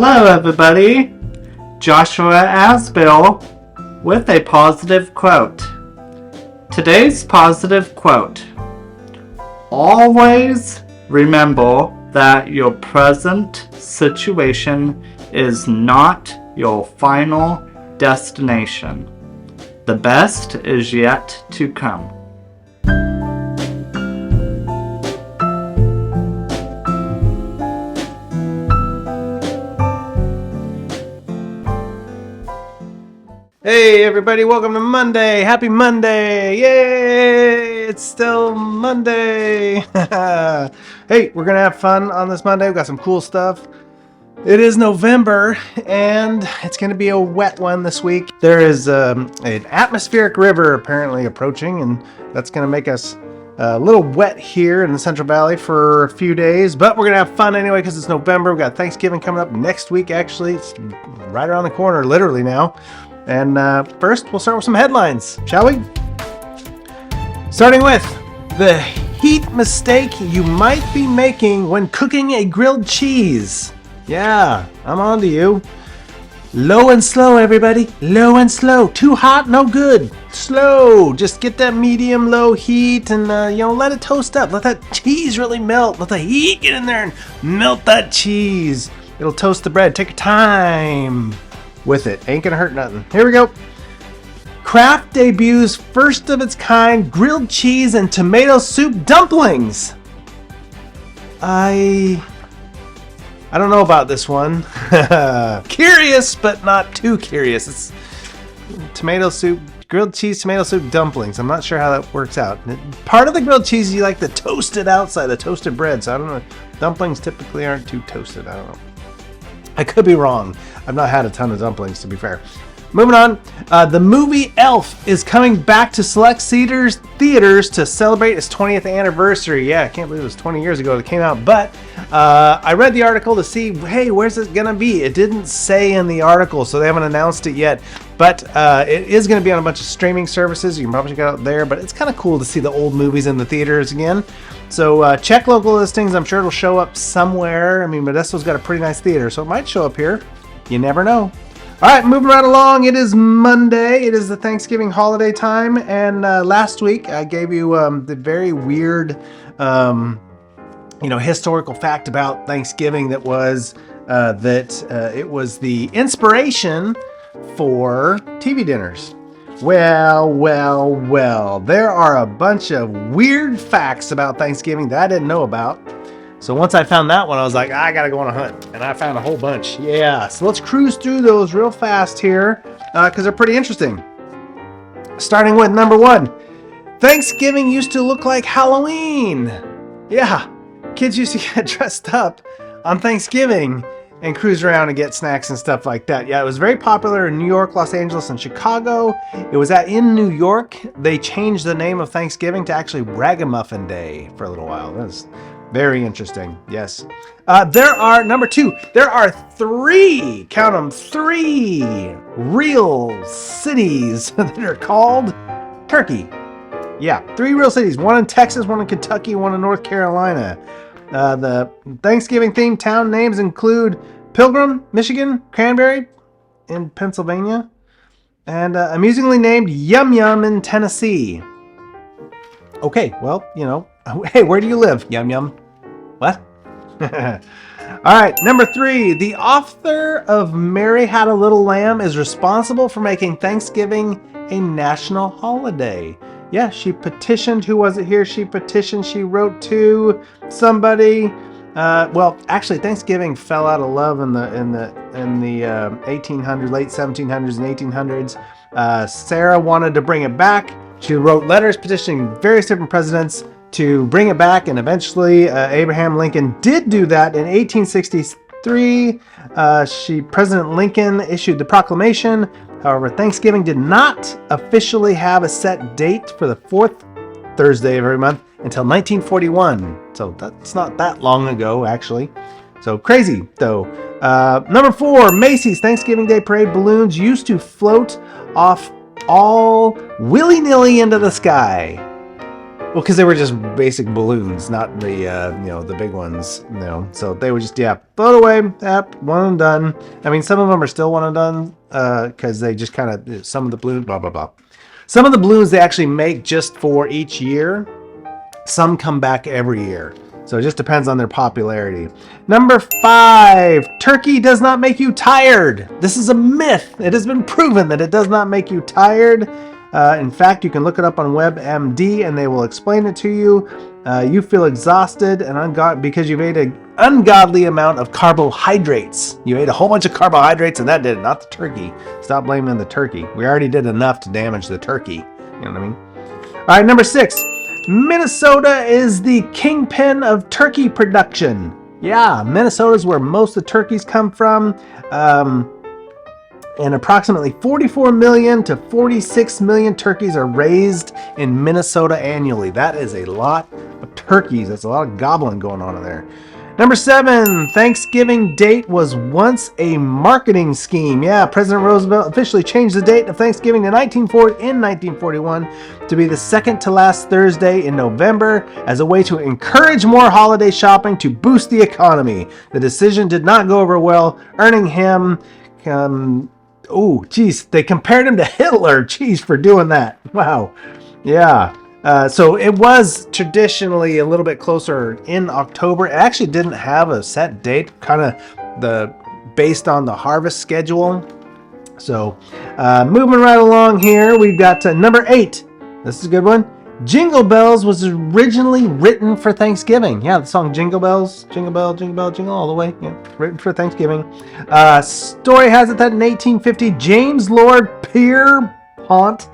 Hello everybody, Joshua Asbill with a positive quote. Today's positive quote: always remember that your present situation is not your final destination. The best is yet to come. Hey everybody, welcome to Monday. Happy Monday. Yay! It's still Monday. Hey, we're going to have fun on this Monday. We've got some cool stuff. It is November and it's going to be a wet one this week. There is an atmospheric river apparently approaching, and that's going to make us a little wet here in the Central Valley for a few days, but we're going to have fun anyway because it's November. We've got Thanksgiving coming up next week, actually. It's right around the corner, literally now. And first, we'll start with some headlines, shall we? Starting with the heat mistake you might be making when cooking a grilled cheese. Yeah, I'm on to you. Low and slow, everybody. Low and slow. Too hot, no good. Slow. Just get that medium-low heat and, let it toast up. Let that cheese really melt. Let the heat get in there and melt that cheese. It'll toast the bread. Take your time with it. Ain't gonna hurt nothing. Here we go. Kraft debuts first of its kind grilled cheese and tomato soup dumplings. I don't know about this one. Curious, but not too curious. It's tomato soup, grilled cheese, tomato soup dumplings. I'm not sure how that works out. Part of the grilled cheese, you like the toasted outside, the toasted bread. So I don't know. Dumplings typically aren't too toasted. I don't know. I could be wrong. I've not had a ton of dumplings, to be fair. Moving on, the movie Elf is coming back to select theaters to celebrate its 20th anniversary. Yeah, I can't believe it was 20 years ago it came out. But I read the article to see, hey, where's it going to be? It didn't say in the article, so they haven't announced it yet. But it is going to be on a bunch of streaming services. You can probably check it out there. But it's kind of cool to see the old movies in the theaters again. So check local listings. I'm sure it'll show up somewhere. I mean, Modesto's got a pretty nice theater, so it might show up here. You never know. All right, moving right along. It is Monday. It is the Thanksgiving holiday time. And last week, I gave you the very weird, historical fact about Thanksgiving that was that it was the inspiration for TV dinners. Well, there are a bunch of weird facts about Thanksgiving that I didn't know about. So once I found that one, I was like, I gotta go on a hunt. And I found a whole bunch. Yeah, so let's cruise through those real fast here because they're pretty interesting. Starting with number one, Thanksgiving used to look like Halloween. Yeah, kids used to get dressed up on Thanksgiving and cruise around and get snacks and stuff like that. Yeah, it was very popular in New York, Los Angeles, and Chicago. It was in New York. They changed the name of Thanksgiving to actually Ragamuffin Day for a little while. That was very interesting. Yes. Number two, there are three, count them, three real cities that are called Turkey. Yeah, three real cities. One in Texas, one in Kentucky, one in North Carolina. The Thanksgiving-themed town names include Pilgrim, Michigan, Cranberry in Pennsylvania, and amusingly named Yum Yum in Tennessee. Okay, well, hey, where do you live? Yum Yum. What? All right, number three, the author of Mary Had a Little Lamb is responsible for making Thanksgiving a national holiday. Yeah, she petitioned. Who was it here? She petitioned. She wrote to somebody. Actually, Thanksgiving fell out of love in the 1800s, late 1700s and 1800s. Sarah wanted to bring it back. She wrote letters petitioning various different presidents to bring it back, and eventually Abraham Lincoln did do that in 1863. President Lincoln issued the proclamation. However, Thanksgiving did not officially have a set date for the fourth Thursday of every month until 1941. So that's not that long ago, actually. So crazy, though. Number four, Macy's Thanksgiving Day Parade balloons used to float off all willy-nilly into the sky. Well, because they were just basic balloons, not the the big ones. So they were just throw it away. Yep, one and done. I mean, some of them are still one and done because they just kind of some of the balloons, blah blah blah. Some of the balloons they actually make just for each year. Some come back every year. So it just depends on their popularity. Number 5, turkey does not make you tired. This is a myth. It has been proven that it does not make you tired. In fact, you can look it up on WebMD and they will explain it to you. You feel exhausted and because you've ate an ungodly amount of carbohydrates. You ate a whole bunch of carbohydrates and that did it, not the turkey. Stop blaming the turkey. We already did enough to damage the turkey. You know what I mean? All right, number 6. Minnesota is the kingpin of turkey production. Yeah, Minnesota is where most of the turkeys come from. And approximately 44 million to 46 million turkeys are raised in Minnesota annually. That is a lot of turkeys. That's a lot of gobbling going on in there. Number 7, Thanksgiving date was once a marketing scheme. Yeah, President Roosevelt officially changed the date of Thanksgiving in 1941 to be the second to last Thursday in November as a way to encourage more holiday shopping to boost the economy. The decision did not go over well, earning him... they compared him to Hitler, for doing that. Wow. Yeah. So it was traditionally a little bit closer in October. It actually didn't have a set date, kind of based on the harvest schedule. So moving right along here, we've got number 8. This is a good one. Jingle Bells was originally written for Thanksgiving. Yeah, the song Jingle Bells, Jingle Bell, Jingle Bell, Jingle all the way. Yeah, written for Thanksgiving. Story has it that in 1850, James Lord Pierpont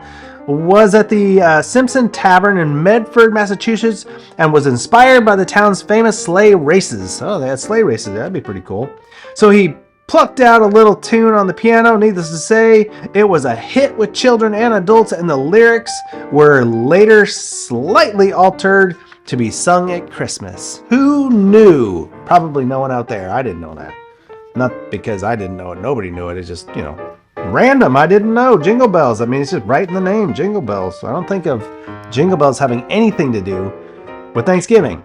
was at the Simpson Tavern in Medford, Massachusetts, and was inspired by the town's famous sleigh races. Oh, they had sleigh races. That'd be pretty cool. So he plucked out a little tune on the piano. Needless to say, it was a hit with children and adults, and the lyrics were later slightly altered to be sung at Christmas. Who knew? Probably no one out there. I didn't know that. Not because I didn't know it. Nobody knew it. It's just, random. I didn't know. Jingle Bells. I mean, it's just right in the name, Jingle Bells. So I don't think of Jingle Bells having anything to do with Thanksgiving.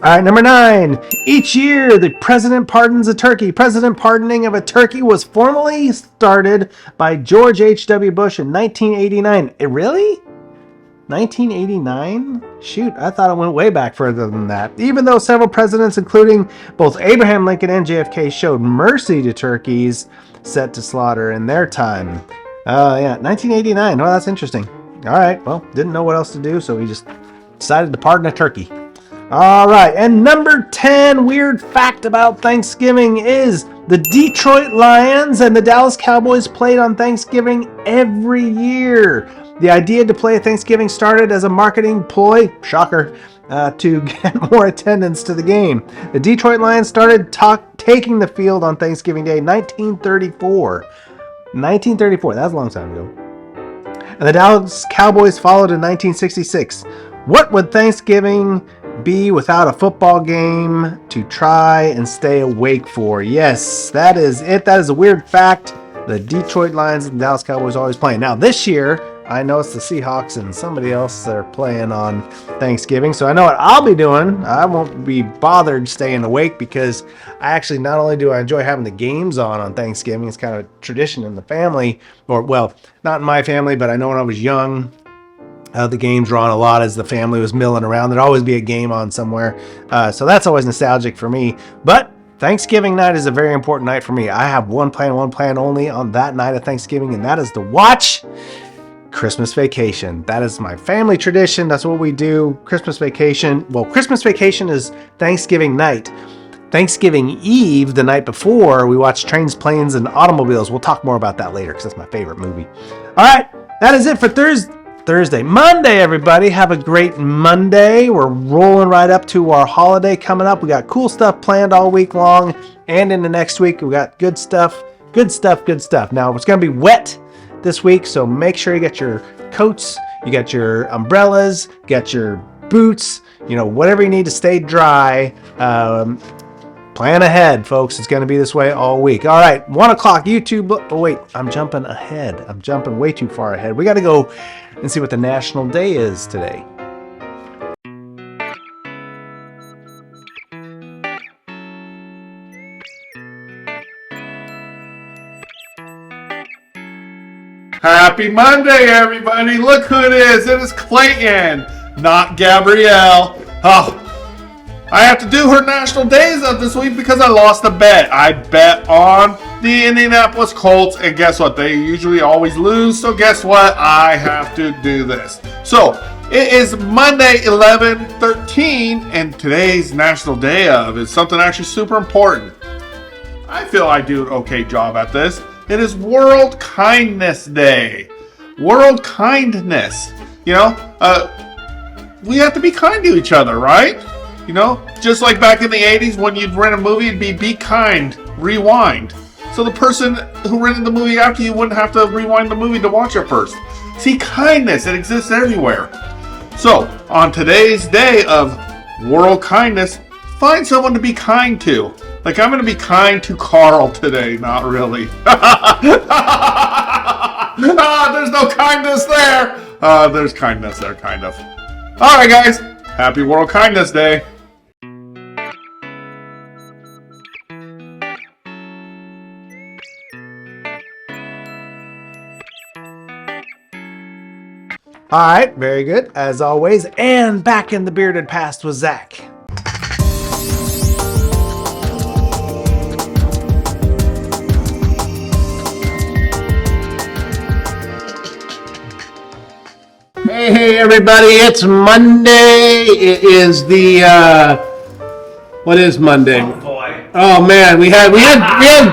All right, number 9. Each year, the president pardons a turkey. President pardoning of a turkey was formally started by George H.W. Bush in 1989. Really? 1989? Shoot, I thought it went way back further than that. Even though several presidents, including both Abraham Lincoln and JFK, showed mercy to turkeys set to slaughter in their time. 1989. Oh, that's interesting. All right, well, didn't know what else to do, so he just decided to pardon a turkey. All right, and number 10 weird fact about Thanksgiving is the Detroit Lions and the Dallas Cowboys played on Thanksgiving every year. The idea to play at Thanksgiving started as a marketing ploy, shocker, to get more attendance to the game. The Detroit Lions started taking the field on Thanksgiving Day, 1934. 1934, that was a long time ago. And the Dallas Cowboys followed in 1966. What would Thanksgiving be without a football game to try and stay awake for? Yes, that is it. That is a weird fact. The Detroit Lions and the Dallas Cowboys always playing. Now this year, I know it's the Seahawks and somebody else that are playing on Thanksgiving. So I know what I'll be doing. I won't be bothered staying awake because I actually not only do I enjoy having the games on Thanksgiving, it's kind of a tradition in the family, or well, not in my family, but I know when I was young, the games were on a lot as the family was milling around. There'd always be a game on somewhere. So that's always nostalgic for me. But Thanksgiving night is a very important night for me. I have one plan only on that night of Thanksgiving, and that is to watch Christmas Vacation. That is my family tradition. That's what we do. Christmas Vacation. Well, Christmas Vacation is Thanksgiving night. Thanksgiving Eve, the night before, we watch Trains, Planes, and Automobiles. We'll talk more about that later because that's my favorite movie. All right, that is it for Thursday. Monday, everybody. Have a great Monday. We're rolling right up to our holiday coming up. We got cool stuff planned all week long and into next week. We got good stuff. Now, it's going to be wet this week, so make sure you get your coats, you got your umbrellas, get your boots, whatever you need to stay dry. Plan ahead, folks. It's going to be this way all week. All right, 1 o'clock YouTube. Oh, wait, I'm jumping ahead. I'm jumping way too far ahead. We got to go and see what the national day is today. Happy Monday, everybody. Look who it is. It is Clayton, not Gabrielle. Oh, I have to do her national days of this week because I lost a bet. I bet on the Indianapolis Colts, and guess what? They usually always lose, so guess what? I have to do this. So, it is Monday, 11/13, and today's national day of is something actually super important. I feel I do an okay job at this. It is World Kindness Day. World Kindness. You know, we have to be kind to each other, right? You know, just like back in the 80s when you'd rent a movie, it'd be kind, rewind. So the person who rented the movie after you wouldn't have to rewind the movie to watch it first. See, kindness, it exists everywhere. So, on today's day of World Kindness, find someone to be kind to. Like, I'm going to be kind to Carl today. Not really. There's no kindness there. There's kindness there, kind of. All right, guys. Happy World Kindness Day. All right, very good, as always. And back in the bearded past was Zach. Hey, everybody, it's Monday. It is what is Monday? Oh boy. Oh man, we had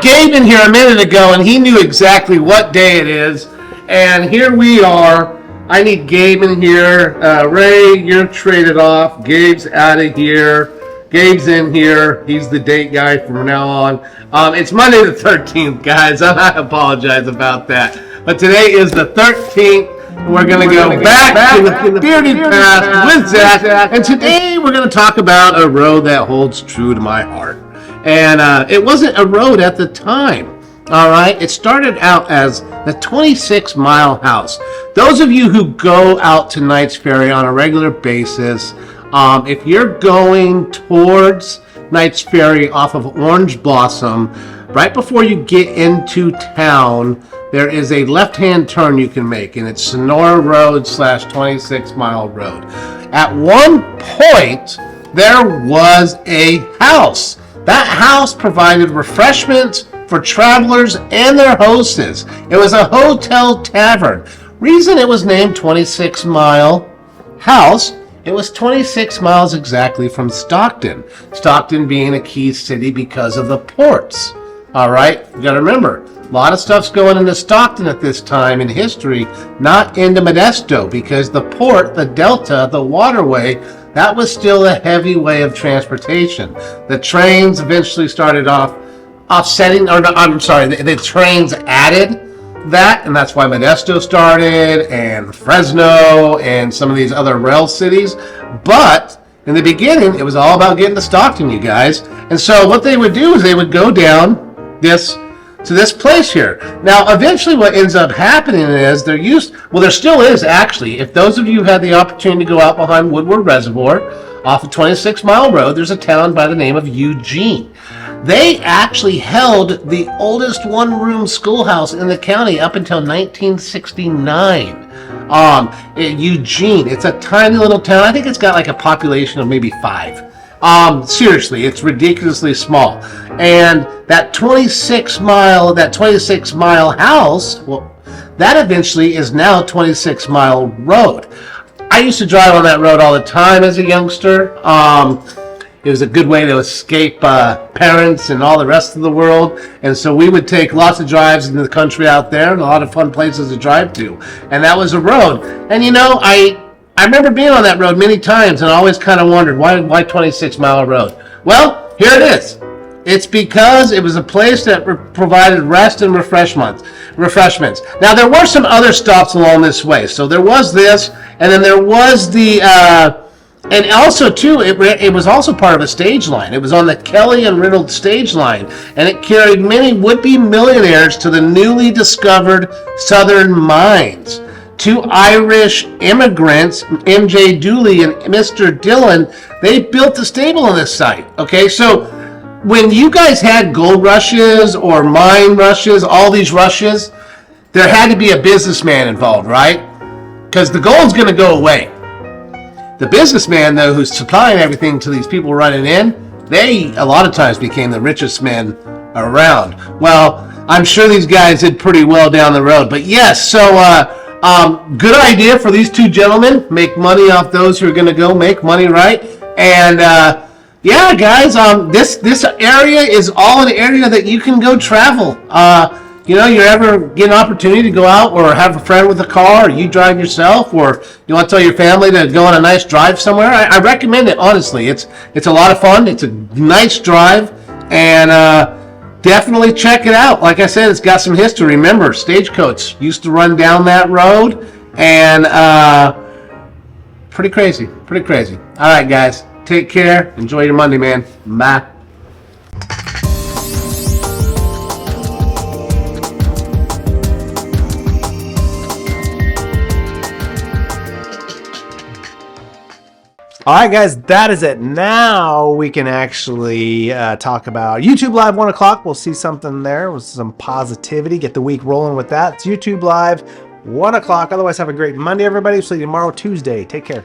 Gabe in here a minute ago, and he knew exactly what day it is. And here we are. I need Gabe in here. Ray, you're traded off. Gabe's out of here. Gabe's in here. He's the date guy from now on. It's Monday the 13th, guys. I apologize about that. But today is the 13th. We're going to go back to the bearded past with Zach. And today we're going to talk about a road that holds true to my heart. And it wasn't a road at the time. All right, it started out as the 26-mile house. Those of you who go out to Knights Ferry on a regular basis, if you're going towards Knights Ferry off of Orange Blossom, right before you get into town, there is a left-hand turn you can make, and it's Sonora Road / 26-mile road. At one point, there was a house. That house provided refreshments for travelers and their hostess. It was a hotel tavern. Reason it was named 26-mile house, it was 26 miles exactly from Stockton. Stockton being a key city because of the ports. All right, you got to remember, a lot of stuff's going into Stockton at this time in history, not into Modesto, because the port, the delta, the waterway, that was still a heavy way of transportation. The trains eventually started offsetting, or no, I'm sorry, the trains added that, and that's why Modesto started, and Fresno, and some of these other rail cities. But in the beginning, it was all about getting to Stockton, you guys. And so what they would do is they would go down to this place here. Now, eventually what ends up happening is there still is actually, if those of you had the opportunity to go out behind Woodward Reservoir off of 26-mile road, there's a town by the name of Eugene. They actually held the oldest one-room schoolhouse in the county up until 1969. Eugene, it's a tiny little town. I think it's got like a population of maybe 5. Seriously, it's ridiculously small. And that 26-mile house, well, that eventually is now 26-mile road. I used to drive on that road all the time as a youngster. It was a good way to escape parents and all the rest of the world. And so we would take lots of drives into the country out there and a lot of fun places to drive to. And that was a road. And you know, I remember being on that road many times and always kind of wondered, why 26-mile road? Well, here it is. It's because it was a place that provided rest and refreshments. Now, there were some other stops along this way. So there was this, and then there was the... and also, too, it was also part of a stage line. It was on the Kelly and Reynolds stage line, and it carried many would-be millionaires to the newly discovered southern mines. 2 Irish immigrants, M.J. Dooley and Mr. Dillon, they built a stable on this site. Okay, so when you guys had gold rushes or mine rushes, all these rushes, there had to be a businessman involved, right? Because the gold's going to go away. The businessman, though, who's supplying everything to these people running in, they a lot of times became the richest men around. Well, I'm sure these guys did pretty well down the road. But yes, so good idea for these two gentlemen. Make money off those who are going to go make money, right? And yeah, guys, this area is all an area that you can go travel. You know, you ever get an opportunity to go out or have a friend with a car, or you drive yourself, or you want to tell your family to go on a nice drive somewhere, I recommend it, honestly. It's a lot of fun. It's a nice drive, and definitely check it out. Like I said, it's got some history. Remember, Stagecoach used to run down that road, and pretty crazy, pretty crazy. All right, guys, take care. Enjoy your Monday, man. Bye. All right, guys, that is it. Now we can actually talk about YouTube Live 1 o'clock. We'll see something there with some positivity. Get the week rolling with that. It's YouTube Live 1 o'clock. Otherwise, have a great Monday, everybody. See you tomorrow, Tuesday. Take care.